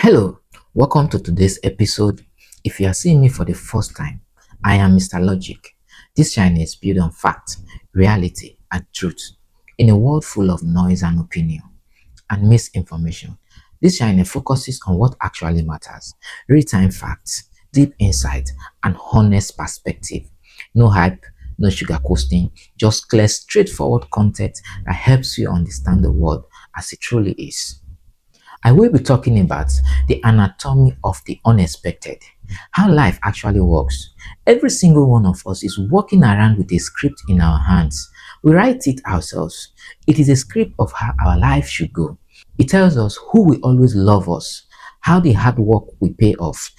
Hello, welcome to today's episode. If you are seeing me for the first time, I am Mr. Logic. This channel is built on fact, reality, and truth. In a world full of noise and opinion and misinformation, this channel focuses on what actually matters: real-time facts, deep insight, and honest perspective. No hype, no sugarcoating, just clear, straightforward content that helps you understand the world as it truly is. I will be talking about the anatomy of the unexpected, how life actually works. Every single one of us is walking around with a script in our hands. We write it ourselves. It is a script of how our life should go. It tells us who will always love us, how the hard work will pay off,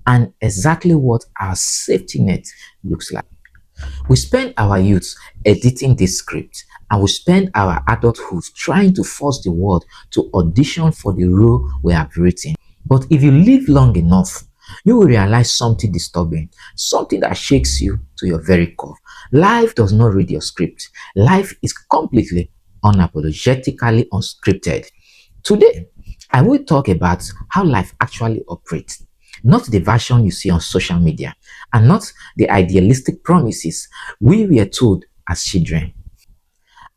and exactly what our safety net looks like. We spend our youth editing this script, and we spend our adulthood trying to force the world to audition for the role we have written. But if you live long enough, you will realize something disturbing, something that shakes you to your very core. Life does not read your script. Life is completely, unapologetically unscripted. Today, I will talk about how life actually operates, not the version you see on social media, and not the idealistic promises we were told as children.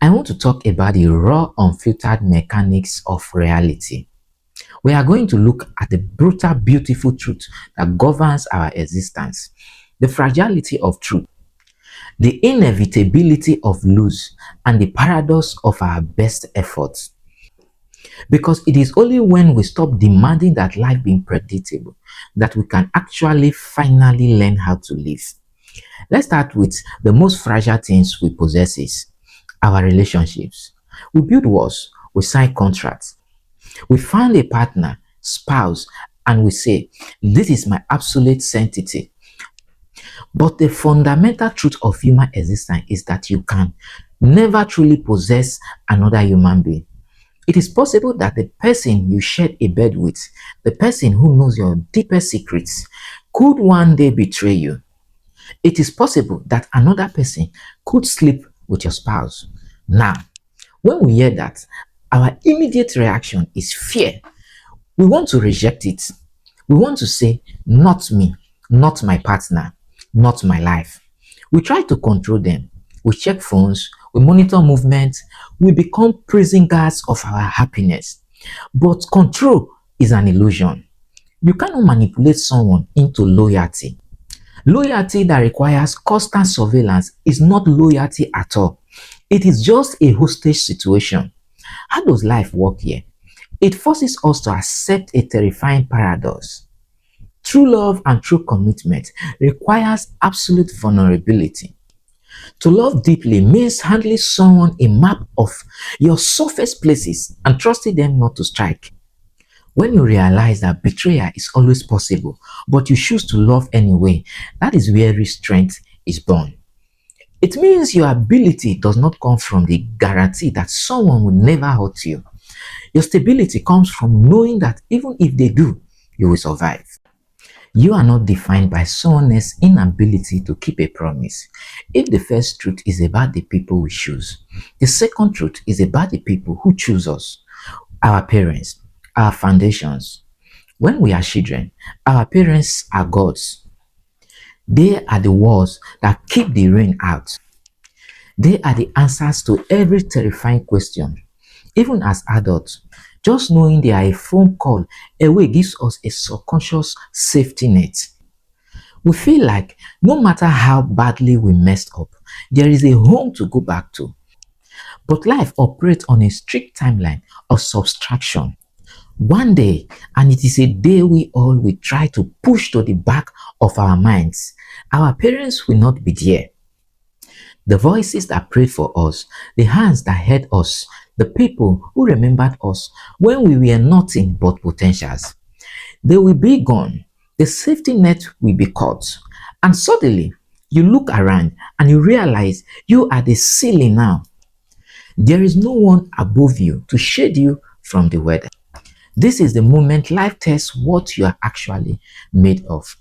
I want to talk about the raw, unfiltered mechanics of reality. We are going to look at the brutal, beautiful truth that governs our existence, the fragility of truth, the inevitability of lose, and the paradox of our best efforts. Because it is only when we stop demanding that life be predictable that we can actually finally learn how to live. Let's start with the most fragile things we possess: is our relationships. We build walls, we sign contracts, we find a partner, spouse, and we say, "This is my absolute sanctity." But the fundamental truth of human existence is that you can never truly possess another human being. It is possible that the person you shared a bed with, the person who knows your deepest secrets, could one day betray you. It is possible that another person could sleep with your spouse. Now, when we hear that, our immediate reaction is fear. We want to reject it. We want to say, "Not me, not my partner, not my life." We try to control them. We check phones, we monitor movements, we become prison guards of our happiness. But control is an illusion. You cannot manipulate someone into loyalty. Loyalty that requires constant surveillance is not loyalty at all. It is just a hostage situation. How does life work here? It forces us to accept a terrifying paradox. True love and true commitment requires absolute vulnerability. To love deeply means handing someone a map of your safest places and trusting them not to strike. When you realize that betrayal is always possible, but you choose to love anyway, that is where real strength is born. It means your ability does not come from the guarantee that someone will never hurt you. Your stability comes from knowing that even if they do, you will survive. You are not defined by someone else's inability to keep a promise. If the first truth is about the people we choose, the second truth is about the people who choose us: our parents, our foundations. When we are children, our parents are gods. They are the walls that keep the rain out. They are the answers to every terrifying question. Even as adults, just knowing they are a phone call away gives us a subconscious safety net. We feel like no matter how badly we messed up, there is a home to go back to. But life operates on a strict timeline of subtraction. One day, and it is a day we all will try to push to the back of our minds, our parents will not be there. The voices that prayed for us, the hands that held us, the people who remembered us when we were nothing but potentials, they will be gone. The safety net will be cut. And suddenly, you look around and you realize you are the ceiling now. There is no one above you to shade you from the weather. This is the moment life tests what you are actually made of.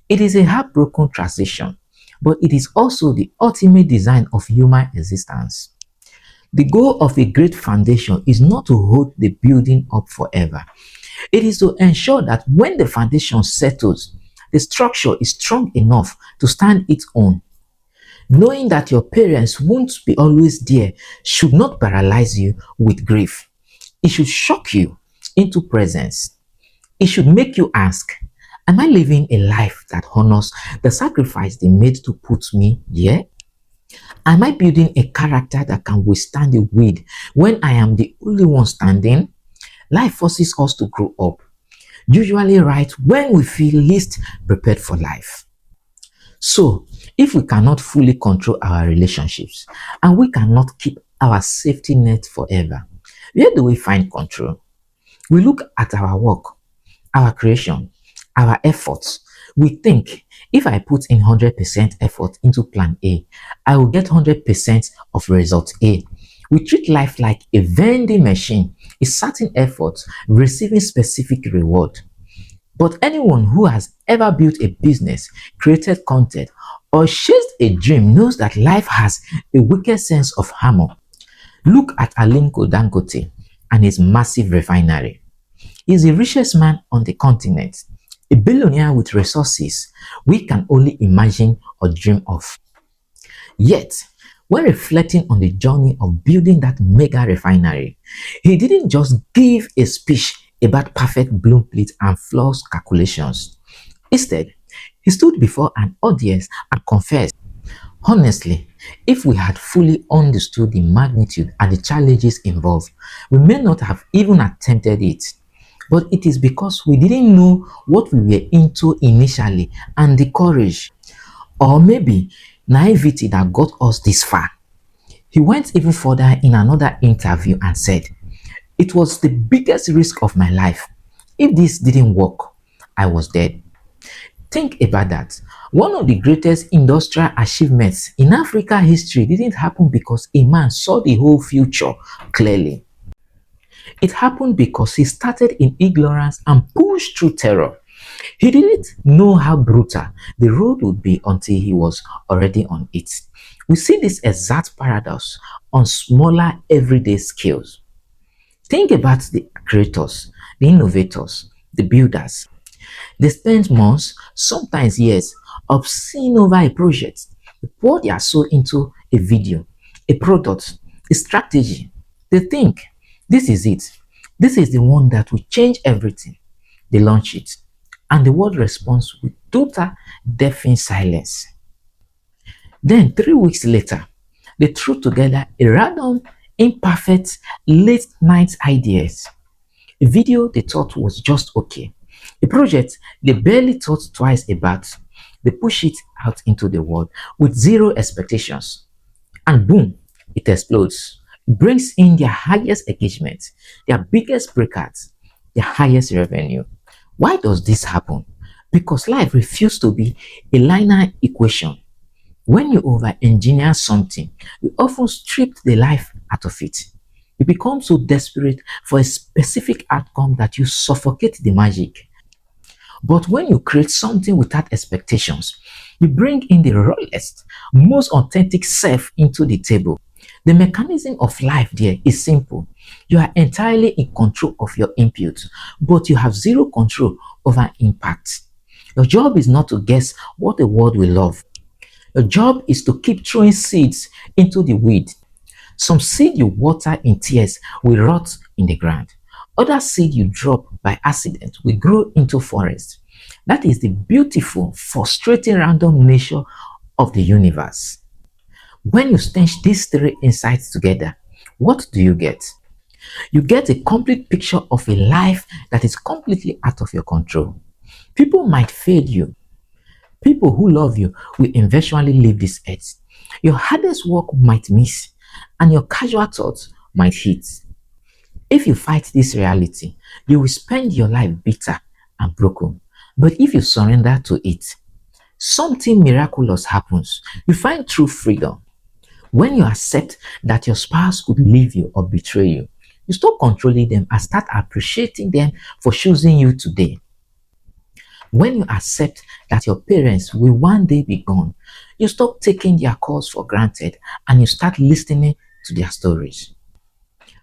It is a heartbroken transition, but it is also the ultimate design of human existence. The goal of a great foundation is not to hold the building up forever. It is to ensure that when the foundation settles, the structure is strong enough to stand its own. Knowing that your parents won't be always there should not paralyze you with grief. It should shock you into presence. It should make you ask, am I living a life that honors the sacrifice they made to put me here? Am I building a character that can withstand the wind when I am the only one standing? Life forces us to grow up, usually right when we feel least prepared for life. So, if we cannot fully control our relationships and we cannot keep our safety net forever, where do we find control? We look at our work, our creation, our efforts. We think if I put in 100% effort into plan A, I will get 100% of result A. We treat life like a vending machine, a certain effort receiving specific reward. But anyone who has ever built a business, created content, or chased a dream knows that life has a wicked sense of harmony. Look at Aliko Dangote and his massive refinery. He's the richest man on the continent, a billionaire with resources we can only imagine or dream of. Yet, when reflecting on the journey of building that mega refinery, he didn't just give a speech about perfect blueprint and flawless calculations. Instead, he stood before an audience and confessed, honestly, if we had fully understood the magnitude and the challenges involved, we may not have even attempted it. But it is because we didn't know what we were into initially and the courage, or maybe naivety that got us this far. He went even further in another interview and said, it was the biggest risk of my life. If this didn't work, I was dead. Think about that. One of the greatest industrial achievements in Africa history didn't happen because a man saw the whole future clearly. It happened because he started in ignorance and pushed through terror. He didn't know how brutal the road would be until he was already on it. We see this exact paradox on smaller everyday scales. Think about the creators, the innovators, the builders. They spend months, sometimes years, obsessing over a project. They pour their soul into a video, a product, a strategy. They think, this is it. This is the one that will change everything. They launch it. And the world responds with total deafening silence. Then 3 weeks later, they threw together a random, imperfect, late night ideas. A video they thought was just okay. A project they barely thought twice about. They push it out into the world with zero expectations. And boom, it explodes. It brings in their highest engagement, their biggest breakouts, their highest revenue. Why does this happen? Because life refuses to be a linear equation. When you over-engineer something, you often strip the life out of it. You become so desperate for a specific outcome that you suffocate the magic. But when you create something without expectations, you bring in the rawest, most authentic self into the table. The mechanism of life there is simple. You are entirely in control of your input, but you have zero control over impact. Your job is not to guess what the world will love. Your job is to keep throwing seeds into the weed. Some seed you water in tears will rot in the ground. Other seed you drop by accident will grow into forest. That is the beautiful, frustrating random nature of the universe. When you stench these three insights together, what do you get? You get a complete picture of a life that is completely out of your control. People might fail you. People who love you will eventually leave this earth. Your hardest work might miss, and your casual thoughts might hit. If you fight this reality, you will spend your life bitter and broken. But if you surrender to it, something miraculous happens. You find true freedom. When you accept that your spouse could leave you or betray you, you stop controlling them and start appreciating them for choosing you today. When you accept that your parents will one day be gone, you stop taking their calls for granted and you start listening to their stories.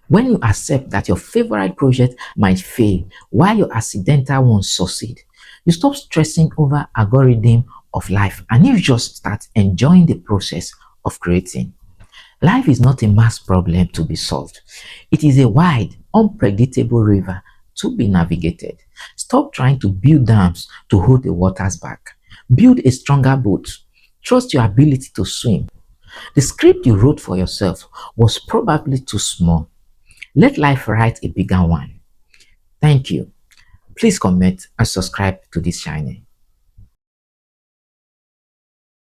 When you accept that your favorite project might fail while your accidental ones succeed, you stop stressing over algorithm of life and you just start enjoying the process of creating. Life is not a mass problem to be solved. It is a wide, unpredictable river to be navigated. Stop trying to build dams to hold the waters back. Build a stronger boat. Trust your ability to swim. The script you wrote for yourself was probably too small. Let life write a bigger one. Thank you. Please comment and subscribe to this channel.